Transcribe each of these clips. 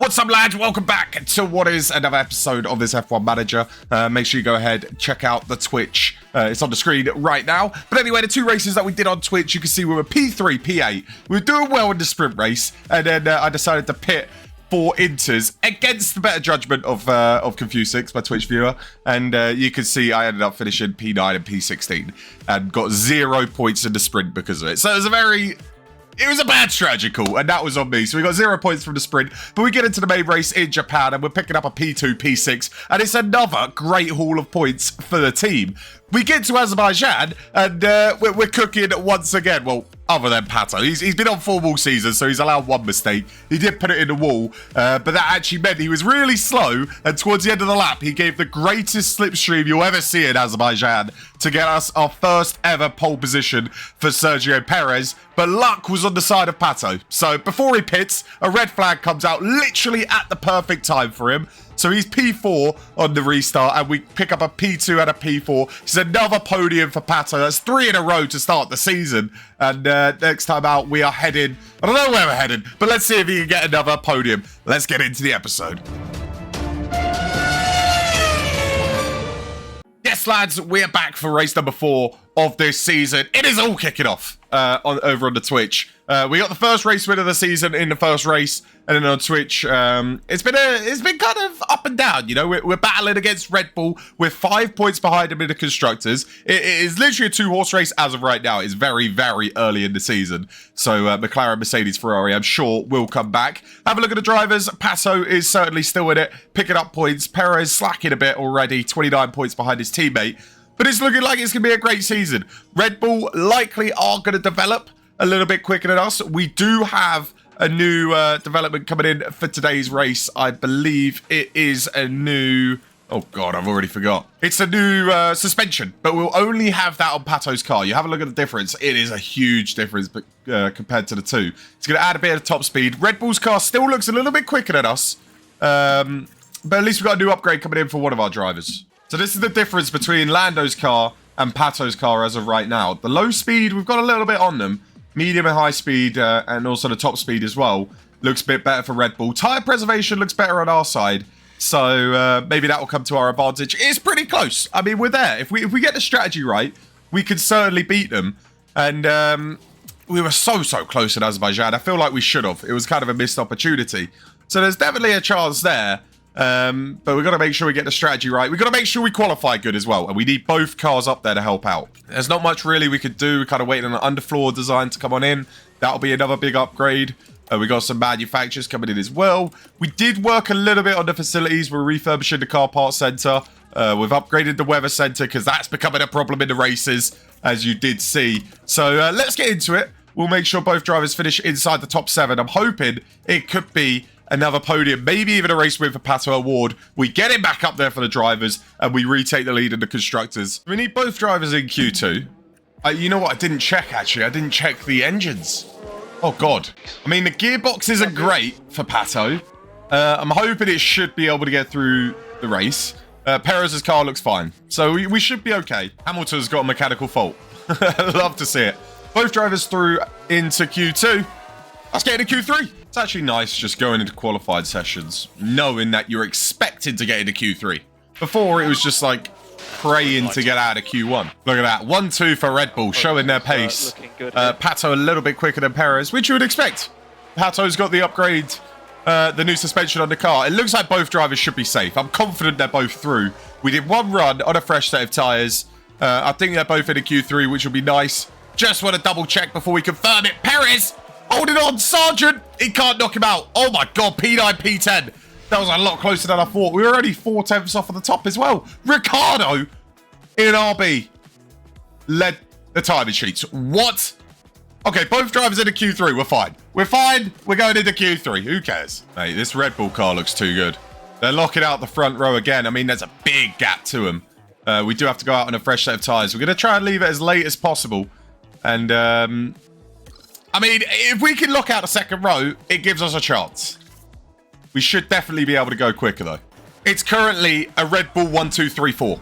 What's up, lads? Welcome back to what is another episode of this F1 Manager. Make sure you go ahead, check out the Twitch. It's on the screen right now. But anyway, the two races that we did on Twitch, you can see we were P3, P8. We were doing well in the sprint race, and then I decided to pit for Inters against the better judgment of Confusix, my Twitch viewer. And you can see I ended up finishing P9 and P16 and got 0 points in the sprint because of it. So it was a bad strategy call, and that was on me. So we got 0 points from the sprint, but we get into the main race in Japan, and we're picking up a P2, P6, and it's another great haul of points for the team. We get to Azerbaijan, and we're cooking once again. Well, other than Pato. He's been on form all season, so he's allowed one mistake. He did put it in the wall, but that actually meant he was really slow, and towards the end of the lap, he gave the greatest slipstream you'll ever see in Azerbaijan to get us our first ever pole position for Sergio Perez, but luck was on the side of Pato. So before he pits, a red flag comes out literally at the perfect time for him. So he's P4 on the restart, and we pick up a P2 and a P4. It's another podium for Pato. That's 3 in a row to start the season. And next time out, we are heading... I don't know where we're heading, but let's see if he can get another podium. Let's get into the episode. Yes, lads, we're back for race number 4 of this season. It is all kicking off over on the Twitch. We got the first race win of the season in the first race, and then on Twitch, it's been kind of up and down. You know, we're battling against Red Bull. We're 5 points behind them in the constructors. It is literally a 2-horse race as of right now. It's very, very early in the season. So McLaren, Mercedes, Ferrari, I'm sure will come back. Have a look at the drivers. Pato is certainly still in it, picking up points. Perez slacking a bit already, 29 points behind his teammate. But it's looking like it's going to be a great season. Red Bull likely are going to develop a little bit quicker than us. We do have a new development coming in for today's race. I believe it is a new... Oh, God, I've already forgot. It's a new suspension, but we'll only have that on Pato's car. You have a look at the difference. It is a huge difference compared to the two. It's going to add a bit of top speed. Red Bull's car still looks a little bit quicker than us, but at least we've got a new upgrade coming in for one of our drivers. So this is the difference between Lando's car and Pato's car as of right now. The low speed, we've got a little bit on them. Medium and high speed, and also the top speed as well, looks a bit better for Red Bull. Tyre preservation looks better on our side, so maybe that will come to our advantage. It's pretty close. I mean, we're there. If we get the strategy right, we can certainly beat them. And we were so close in Azerbaijan. I feel like we should have. It was kind of a missed opportunity. So there's definitely a chance there. But we've got to make sure we get the strategy right. We've got to make sure we qualify good as well. And we need both cars up there to help out. There's not much really we could do. We're kind of waiting on an underfloor design to come on in. That'll be another big upgrade. We got some manufacturers coming in as well. We did work a little bit on the facilities. We're refurbishing the car parts center. We've upgraded the weather center because that's becoming a problem in the races, as you did see. So let's get into it. We'll make sure both drivers finish inside the top 7. I'm hoping it could be another podium, maybe even a race win for Pato Award. We get him back up there for the drivers, and we retake the lead in the constructors. We need both drivers in Q2. You know what? I didn't check, actually. I didn't check the engines. Oh, God. I mean, the gearbox isn't great for Pato. I'm hoping it should be able to get through the race. Perez's car looks fine, so we should be okay. Hamilton's got a mechanical fault. Love to see it. Both drivers through into Q2. Let's get into Q3. It's actually nice just going into qualified sessions, knowing that you're expected to get into Q3. Before, it was just like praying to get out of Q1. Look at that. 1-2 for Red Bull, showing their pace. Pato a little bit quicker than Perez, which you would expect. Pato's got the upgrade, the new suspension on the car. It looks like both drivers should be safe. I'm confident they're both through. We did one run on a fresh set of tyres. I think they're both in a Q3, which will be nice. Just want to double check before we confirm it. Perez! Holding on, Sargent! He can't knock him out. Oh my God, P9, P10. That was a lot closer than I thought. We were only 4 tenths off of the top as well. Ricciardo in RB led the timing sheets. What? Okay, both drivers in the Q3. We're fine. We're fine. We're going into Q3. Who cares? Mate, this Red Bull car looks too good. They're locking out the front row again. I mean, there's a big gap to them. We do have to go out on a fresh set of tyres. We're going to try and leave it as late as possible. And, I mean, if we can lock out the second row, it gives us a chance. We should definitely be able to go quicker, though. It's currently a Red Bull 1, 2, 3, 4.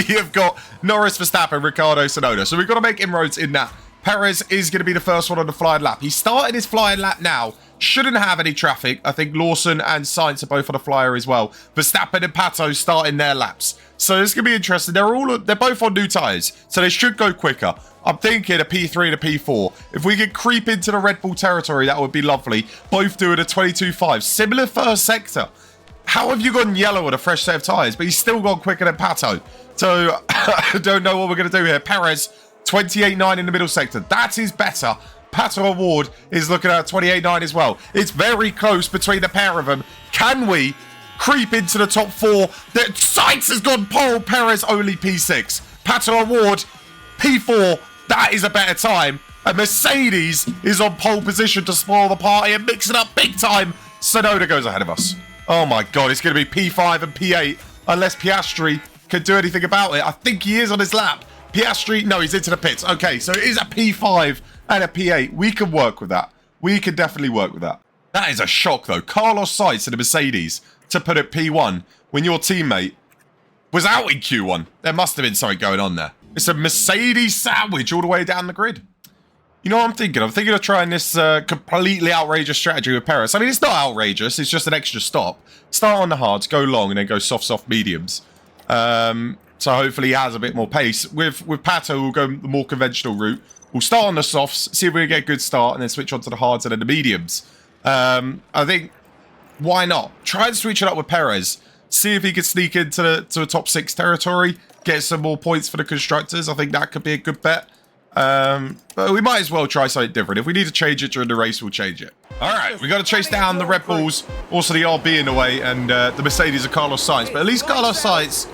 You've got Norris, Verstappen, Ricciardo, Tsunoda. So we've got to make inroads in that. Perez is going to be the first one on the flying lap. He started his flying lap now shouldn't have any traffic. I think Lawson and Sainz are both on a flyer as well. Verstappen and Pato starting their laps. So it's going to be interesting. They're both on new tyres, so they should go quicker. I'm thinking a P3 and a P4. If we could creep into the Red Bull territory, that would be lovely. Both doing a 22.5. Similar first sector. How have you gone yellow with a fresh set of tyres, but he's still gone quicker than Pato? So I don't know what we're going to do here. Perez, 28.9 in the middle sector. That is better. Pato O'Ward is looking at 28.9 as well. It's very close between the pair of them. Can we creep into the top 4? Sainz has gone pole. Perez only P6. Pato O'Ward, P4. That is a better time. And Mercedes is on pole position to spoil the party and mix it up big time. Tsunoda goes ahead of us. Oh my God, it's going to be P5 and P8 unless Piastri can do anything about it. I think he is on his lap. Piastri, no, he's into the pits. Okay, so it is a P5 and a P8. We can work with that. We can definitely work with that. That is a shock, though. Carlos Sainz in the Mercedes to put it P1 when your teammate was out in Q1. There must have been something going on there. It's a Mercedes sandwich all the way down the grid. You know what I'm thinking? I'm thinking of trying this completely outrageous strategy with Perez. I mean, it's not outrageous. It's just an extra stop. Start on the hards, go long, and then go soft mediums. So hopefully he has a bit more pace. With Pato, we'll go the more conventional route. We'll start on the softs, see if we can get a good start, and then switch on to the hards and then the mediums. I think, why not? Try and switch it up with Perez. See if he can sneak into the top 6 territory. Get some more points for the constructors. I think that could be a good bet. But we might as well try something different. If we need to change it during the race, we'll change it. All right, we got to chase down the Red Bulls, also the RB in the way, and the Mercedes of Carlos Sainz. But at least Carlos Sainz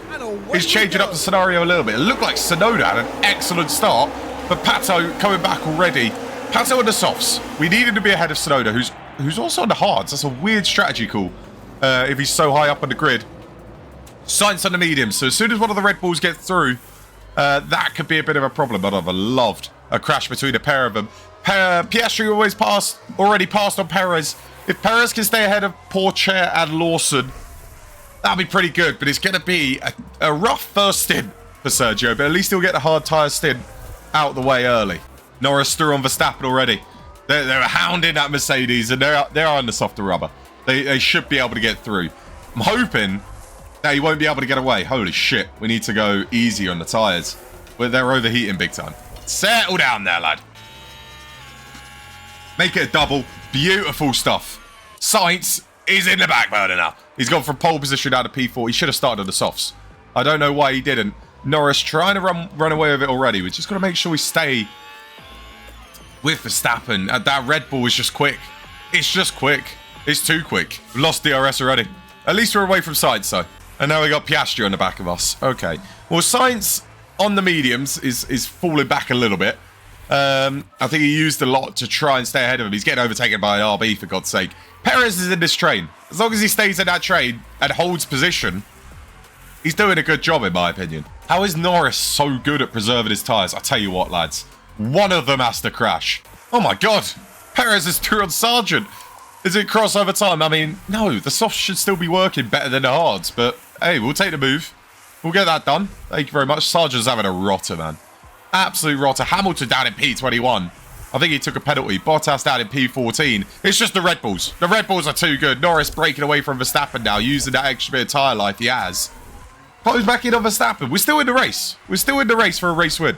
is changing up the scenario a little bit. It looked like Tsunoda had an excellent start, but Pato coming back already. Pato on the softs. We need him to be ahead of Tsunoda, who's also on the hards. That's a weird strategy call if he's so high up on the grid. Sainz on the medium. So as soon as one of the Red Bulls gets through, that could be a bit of a problem. But I'd have loved a crash between a pair of them. Piastri already passed on Perez. If Perez can stay ahead of Pourchaire and Lawson, that'll be pretty good. But it's going to be a rough first stint for Sergio. But at least he'll get the hard tyre stint out the way early. Norris through on Verstappen already. They're hounding that Mercedes, and they're on the softer rubber. They should be able to get through. I'm hoping that he won't be able to get away. Holy shit. We need to go easy on the tyres. They're overheating big time. Settle down there, lad. Make it a double. Beautiful stuff. Sainz is in the back burner now. He's gone from pole position down to P4. He should have started on the softs. I don't know why he didn't. Norris trying to run away with it already. We're just got to make sure we stay with Verstappen. That Red Bull is just quick. It's just quick. It's too quick. We've lost DRS already. At least we're away from Sainz, though. And now we got Piastri on the back of us. Okay. Well, Sainz on the mediums is falling back a little bit. I think he used a lot to try and stay ahead of him. He's getting overtaken by an RB, for God's sake. Perez is in this train. As long as he stays in that train and holds position, he's doing a good job, in my opinion. How is Norris so good at preserving his tyres? I tell you what, lads. One of them has to crash. Oh, my God. Perez is through on Sargent. Is it crossover time? I mean, no. The softs should still be working better than the hards. But, hey, we'll take the move. We'll get that done. Thank you very much. Sargent's having a rotter, man. Absolute rotter. Hamilton down in P21. I think he took a penalty. Bottas down in P14. It's just the Red Bulls. The Red Bulls are too good. Norris breaking away from Verstappen now, using that extra bit of tyre life he has. Close back in on Verstappen. We're still in the race. We're still in the race for a race win.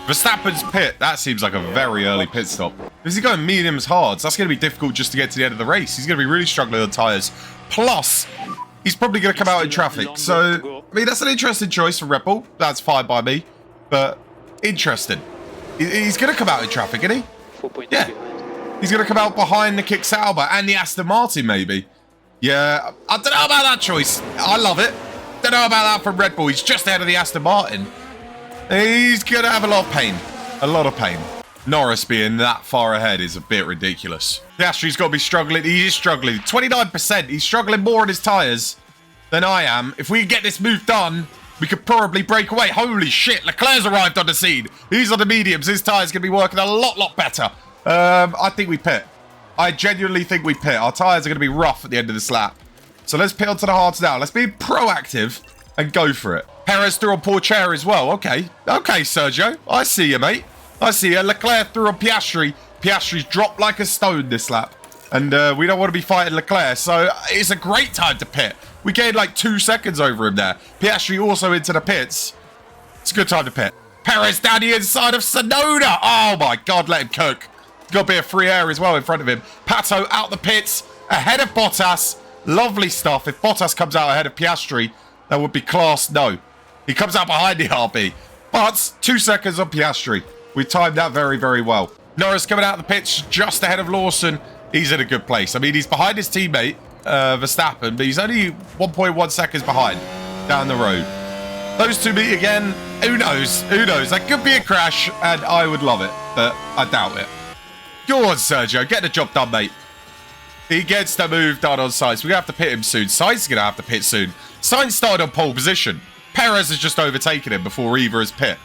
Verstappen's pit. That seems like a very early pit stop. Is he going mediums hards? That's going to be difficult just to get to the end of the race. He's going to be really struggling on tyres. Plus, he's probably going to come out in traffic. So, I mean, that's an interesting choice for Red Bull. That's fine by me. But interesting. He's going to come out in traffic, isn't he? Yeah. He's going to come out behind the Kick Sauber and the Aston Martin, maybe. Yeah, I don't know about that choice. I love it. Don't know about that from Red Bull. He's just ahead of the Aston Martin. He's going to have a lot of pain. A lot of pain. Norris being that far ahead is a bit ridiculous. Piastri's got to be struggling. He is struggling. 29%. He's struggling more on his tyres than I am. If we can get this move done, we could probably break away. Holy shit. Leclerc's arrived on the scene. He's on the mediums. His tyres going to be working a lot better. I think we pit. I genuinely think we pit. Our tyres are going to be rough at the end of this lap. So let's pit onto the hards now. Let's be proactive and go for it. Perez through on Pourchaire as well. Okay. Okay, Sergio. I see you, mate. I see you. Leclerc through on Piastri. Piastri's dropped like a stone this lap. And we don't want to be fighting Leclerc, so it's a great time to pit. We gained like 2 seconds over him there. Piastri also into the pits. It's a good time to pit. Perez down the inside of Tsunoda. Oh my God, let him cook. Got to be a free air as well in front of him. Pato out the pits, ahead of Bottas. Lovely stuff. If Bottas comes out ahead of Piastri, that would be class. No, he comes out behind the RB. But 2 seconds on Piastri. We timed that very, very well. Norris coming out of the pits just ahead of Lawson. He's in a good place. I mean, he's behind his teammate, Verstappen, but he's only 1.1 seconds behind down the road. Those two meet again. Who knows? Who knows? That could be a crash, and I would love it, but I doubt it. Go on, Sergio. Get the job done, mate. He gets the move done on Sainz. We're going to have to pit him soon. Sainz is going to have to pit soon. Sainz started on pole position. Perez has just overtaken him before either has pit.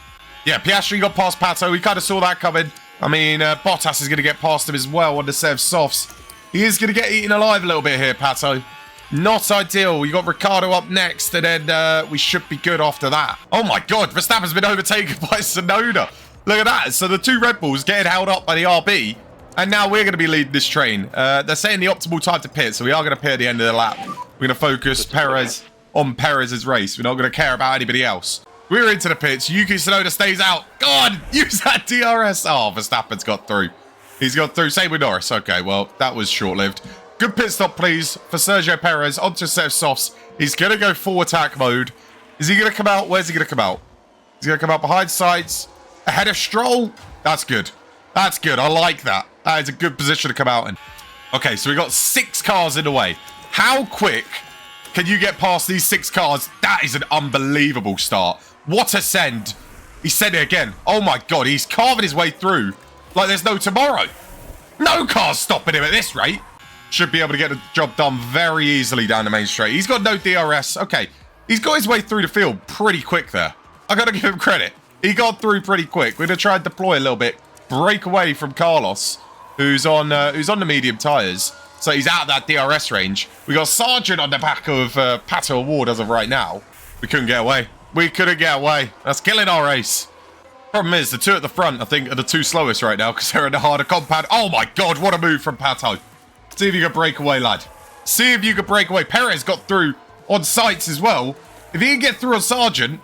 Yeah, Piastri got past Pato. We kind of saw that coming. I mean, Bottas is going to get past him as well on the Sev Softs. He is going to get eaten alive a little bit here, Pato. Not ideal. We got Ricciardo up next, and then we should be good after that. Oh my God, Verstappen's been overtaken by Tsunoda. Look at that. So the two Red Bulls getting held up by the RB, and now we're going to be leading this train. They're saying the optimal time to pit, so we are going to pit at the end of the lap. We're going to focus Perez on Perez's race. We're not going to care about anybody else. We're into the pits. Yuki Tsunoda stays out. Go on, use that DRS. Oh, Verstappen's got through. He's got through. Same with Norris. Okay, well, that was short-lived. Good pit stop, please, for Sergio Perez onto Sev Softs. He's going to go full attack mode. Is he going to come out? Where's he going to come out? He's going to come out behind Sainz, ahead of Stroll. That's good. That's good. I like that. That is a good position to come out in. Okay, so we got 6 cars in the way. How quick can you get past these 6 cars? That is an unbelievable start. What a send. He sent it again. Oh my God, he's carving his way through like there's no tomorrow. No car's stopping him at this rate. Should be able to get the job done very easily down the main straight. He's got no DRS. Okay, he's got his way through the field pretty quick there. I got to give him credit. He got through pretty quick. We're going to try and deploy a little bit. Break away from Carlos, who's on the medium tyres. So he's out of that DRS range. We got Sargent on the back of Pato Award as of right now. We couldn't get away. We couldn't get away. That's killing our race. Problem is, the two at the front, I think, are the 2 slowest right now because they're in the harder compound. Oh my God, what a move from Pato. See if you can break away, lad. See if you can break away. Perez got through on Sainz as well. If he can get through on Sargent,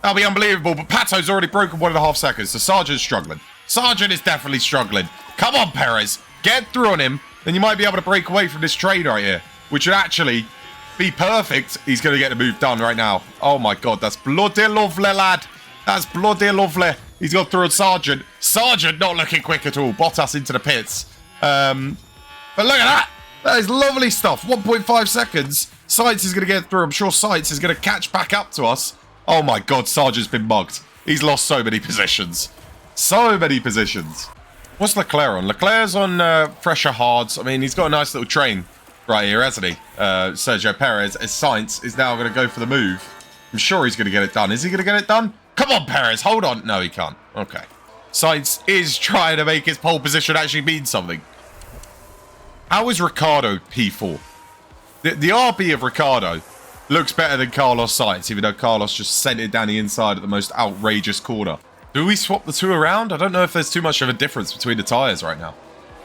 that'll be unbelievable. But Pato's already broken 1.5 seconds, so Sargent's struggling. Sargent is definitely struggling. Come on, Perez. Get through on him. Then you might be able to break away from this train right here, which would actually be perfect. He's going to get the move done right now. Oh, my God. That's bloody lovely, lad. That's bloody lovely. He's got through on Sargent. Sargent not looking quick at all. Bottas into the pits. But look at that. That is lovely stuff. 1.5 seconds. Sainz is going to get through. I'm sure Sainz is going to catch back up to us. Oh, my God. Sargent's been mugged. He's lost so many positions. So many positions. What's Leclerc on? Leclerc's on fresher hards. I mean, he's got a nice little train right here, hasn't he? Sergio Perez, as Sainz is now going to go for the move. I'm sure he's going to get it done. Is he going to get it done? Come on, Perez. Hold on. No, he can't. Okay. Sainz is trying to make his pole position actually mean something. How is Ricciardo P4? The RB of Ricciardo looks better than Carlos Sainz, even though Carlos just sent it down the inside at the most outrageous corner. Do we swap the two around? I don't know if there's too much of a difference between the tyres right now.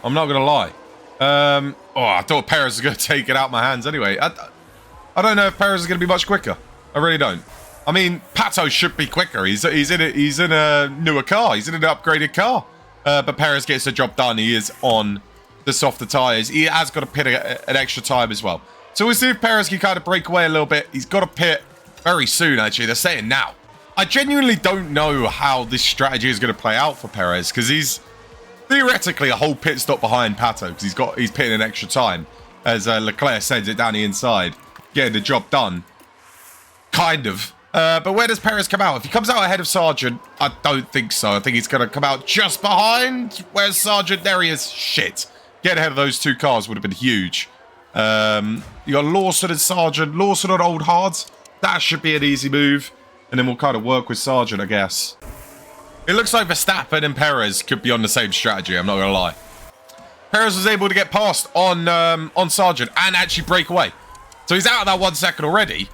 I'm not going to lie. I thought Perez was going to take it out of my hands anyway. I don't know if Perez is going to be much quicker. I really don't. I mean, Pato should be quicker. He's in a newer car. He's in an upgraded car. But Perez gets the job done. He is on the softer tyres. He has got to pit an extra time as well. So we'll see if Perez can kind of break away a little bit. He's got to pit very soon, actually. They're saying now. I genuinely don't know how this strategy is going to play out for Perez because he's theoretically a whole pit stop behind Pato because he's pitting an extra time as Leclerc sends it down the inside, getting the job done. Kind of. But where does Perez come out? If he comes out ahead of Sargent, I don't think so. I think he's going to come out just behind. Where's Sargent? There he is. Shit. Get ahead of those 2 cars would have been huge. You got Lawson and Sargent. Lawson on old hards. That should be an easy move. And then we'll kind of work with Sargent, I guess. It looks like Verstappen and Perez could be on the same strategy, I'm not going to lie. Perez was able to get past on Sargent and actually break away. So he's out of that 1 second already.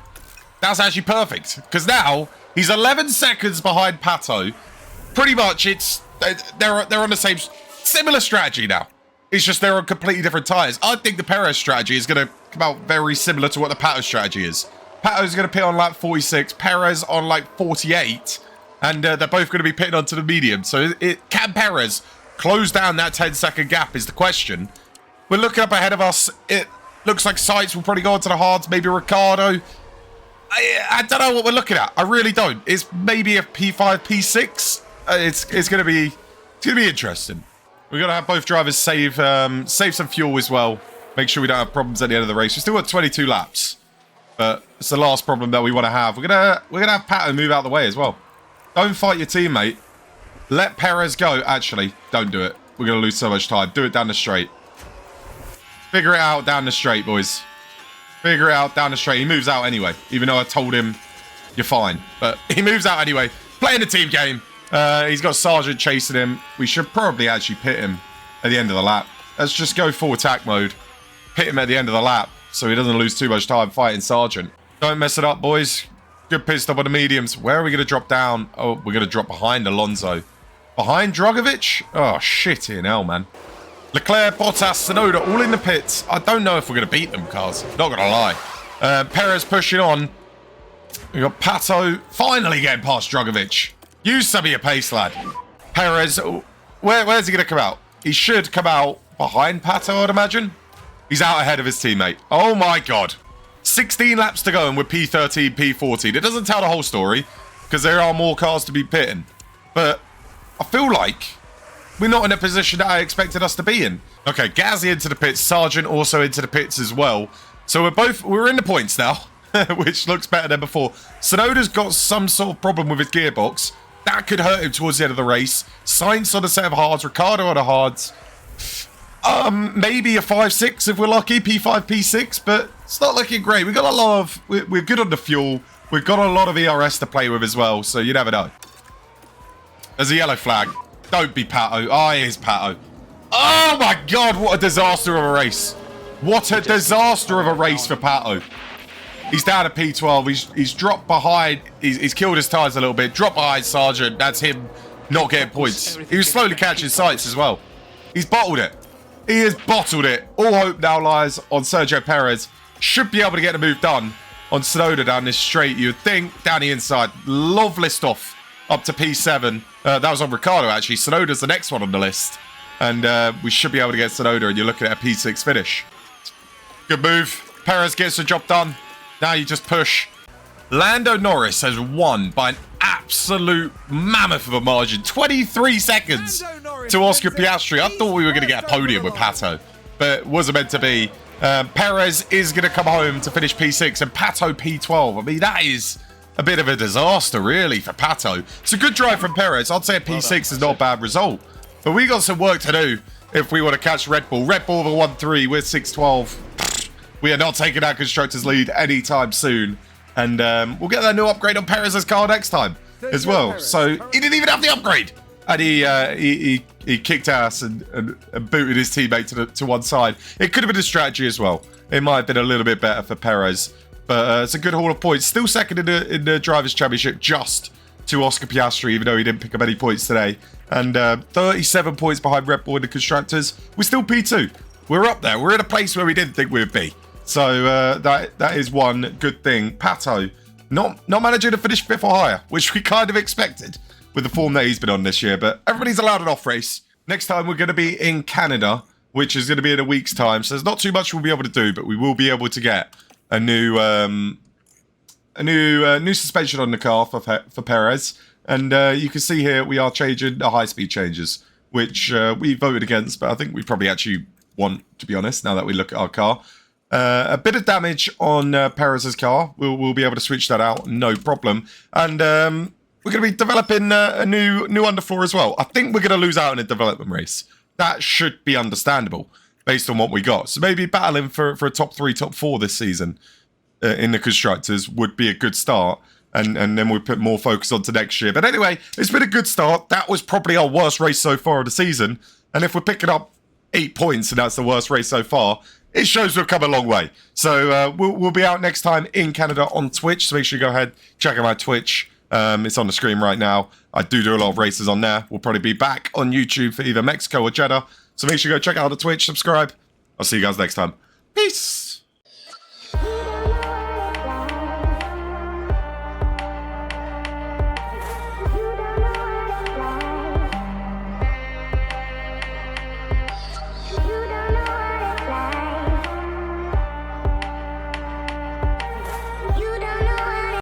That's actually perfect. Because now, he's 11 seconds behind Pato. Pretty much, they're on the same, similar strategy now. It's just they're on completely different tyres. I think the Perez strategy is going to come out very similar to what the Pato strategy is. Pato's going to pit on lap 46, Perez on like 48, and they're both going to be pitting onto the medium. So can Perez close down that 10-second gap is the question. We're looking up ahead of us. It looks like Sainz will probably go onto the hards, maybe Ricciardo. I don't know what we're looking at. I really don't. It's maybe a P5, P6. It's going to be interesting. We're going to have both drivers save some fuel as well. Make sure we don't have problems at the end of the race. We've still got 22 laps. But it's the last problem that we want to have. We're gonna have Pato move out of the way as well. Don't fight your teammate. Let Perez go. Actually, don't do it. We're gonna lose so much time. Do it down the straight. Figure it out down the straight, boys. Figure it out down the straight. He moves out anyway, even though I told him you're fine. But he moves out anyway. Playing the team game. He's got Sargent chasing him. We should probably actually pit him at the end of the lap. Let's just go full attack mode. Pit him at the end of the lap, so he doesn't lose too much time fighting Sargent. Don't mess it up, boys. Good pit stop on the mediums. Where are we going to drop down? Oh, we're going to drop behind Alonso. Behind Drogovic? Oh, shit in hell, man. Leclerc, Bottas, Tsunoda, all in the pits. I don't know if we're going to beat them, cars. Not going to lie. Perez pushing on. We got Pato finally getting past Drogovic. Use some of your pace, lad. Perez, where's he going to come out? He should come out behind Pato, I'd imagine. He's out ahead of his teammate. Oh my God. 16 laps to go and we're P13, P14. It doesn't tell the whole story because there are more cars to be pitting. But I feel like we're not in a position that I expected us to be in. Okay, Gasly into the pits. Sargent also into the pits as well. So we're in the points now, which looks better than before. Tsunoda's got some sort of problem with his gearbox. That could hurt him towards the end of the race. Sainz on a set of hards. Ricciardo on the hards. Maybe a 5-6 if we're lucky, P5, P6, but it's not looking great. We've got a lot of, we're good on the fuel. We've got a lot of ERS to play with as well, so you never know. There's a yellow flag. Don't be Pato. Oh, it is Pato. Oh my God, what a disaster of a race. What a disaster of a race for Pato. He's down at P12. He's dropped behind. He's killed his tyres a little bit. Dropped behind Sargent. That's him not getting points. He was slowly catching Sainz as well. He's bottled it. He has bottled it. All hope now lies on Sergio Perez. Should be able to get the move done on Tsunoda down this straight. You'd think down the inside. Love list off up to P7. That was on Ricciardo, actually. Tsunoda's the next one on the list. And we should be able to get Tsunoda, and you're looking at a P6 finish. Good move. Perez gets the job done. Now you just push. Lando Norris has won by an absolute mammoth of a margin. 23 seconds to Oscar Piastri. I thought we were going to get a podium with Pato, but it wasn't meant to be. Perez is going to come home to finish P6 and Pato P12. I mean, that is a bit of a disaster, really, for Pato. It's a good drive from Perez. I'd say a P6 is not a bad result. But we got some work to do if we want to catch Red Bull. Red Bull the 1-3, we're 6-12. We are not taking our constructors' lead anytime soon. And we'll get that new upgrade on Perez's car next time as well. So he didn't even have the upgrade. And he kicked ass and booted his teammate to one side. It could have been a strategy as well. It might have been a little bit better for Perez. But it's a good haul of points. Still second in the Drivers' Championship, just to Oscar Piastri, even though he didn't pick up any points today. And 37 points behind Red Bull in the Constructors. We're still P2. We're up there. We're in a place where we didn't think we would be. So that is one good thing. Pato not managing to finish 5th or higher, which we kind of expected with the form that he's been on this year. But everybody's allowed an off race. Next time we're going to be in Canada, which is going to be in a week's time. So there's not too much we'll be able to do, but we will be able to get a new suspension on the car for Perez. And you can see here we are changing the high-speed changes, which we voted against, but I think we probably actually want, to be honest, now that we look at our car. A bit of damage on Perez's car. We'll be able to switch that out, no problem. And we're going to be developing a new underfloor as well. I think we're going to lose out in a development race. That should be understandable based on what we got. So maybe battling for a top 3, top 4 this season in the Constructors would be a good start. And then we'll put more focus onto next year. But anyway, it's been a good start. That was probably our worst race so far of the season. And if we're picking up 8 points and that's the worst race so far, it shows we've come a long way. So we'll be out next time in Canada on Twitch. So make sure you go ahead, check out my Twitch. It's on the screen right now. I do a lot of races on there. We'll probably be back on YouTube for either Mexico or Jeddah. So make sure you go check out the Twitch, subscribe. I'll see you guys next time. Peace.